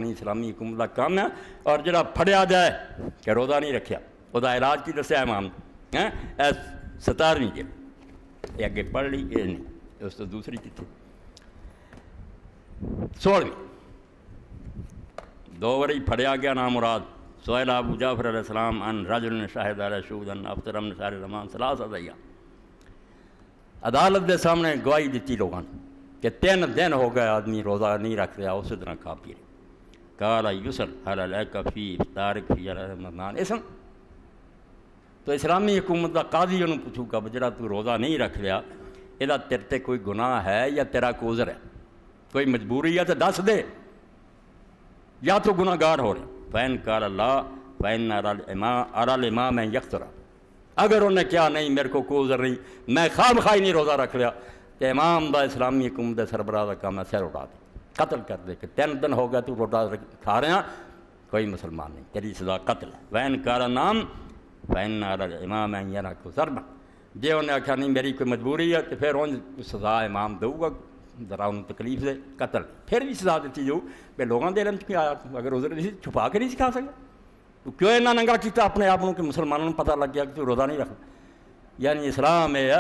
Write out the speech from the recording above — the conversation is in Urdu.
اسلامی حکومت کا کام ہے۔ اور جڑا پھڑیا جائے کہ روزہ نہیں رکھیا وہ علاج کی دسیا امام نے 17ویں یہ اگے پڑھ لی، یہ نہیں اس تو دوسری کتنی 16ویں 2 واری پھڑیا گیا نام مراد سہیل ابو جعفر علیہ السلام ان رجل شاہد علیہ شہود ان افطر من سائر زمان 3 ایام، عدالت کے سامنے گواہی دیتی لوگوں نے کہ 3 دن ہو گئے آدمی روزہ نہیں رکھ رہا، اسی طرح کھا پی رہے۔ قال یسل حل علیک فی افطارک فی رمضان اسم، تو اسلامی حکومت کا قاضی انہوں پوچھو گا جڑا تو روزہ نہیں رکھ لیا یہ تیرے تے کوئی گناہ ہے یا تیرا کوئی عذر ہے، کوئی مجبوری ہے تو دس دے یا تو گناہ گار ہو رہے۔ فین قال اللہ فین ارى الامام یقترا، اگر انہوں نے کیا نہیں میرے کو کوئی عذر نہیں میں خواہ مخواہ نہیں روزہ رکھ لیا تو امام دا اسلامی حکومت دے سربراہ کا کام ہے سر اٹھا دے، قتل کر دے کہ 3 دن ہو گیا تو روزہ کھا رہے ہیں، کوئی مسلمان نہیں، تیری سزا قتل ہے۔ وین قال نام فین ارى الامام یراک ضربا، جی انہیں آخیا نہیں میری کوئی مجبوری ہے تو پھر ان سزا امام دوں گا، ذرا انہوں تکلیف دے قتل، پھر بھی سزا دیتی جو کہ لوگوں دے علم کیوں آیا، اگر عذر نہیں چھپا کے نہیں سکھا سکتا تو کیوں اتنا ننگا کیتا اپنے آپ کو کہ مسلمانوں کو پتہ لگ گیا کہ تو روزہ نہیں رکھنا۔ یعنی اسلام ہے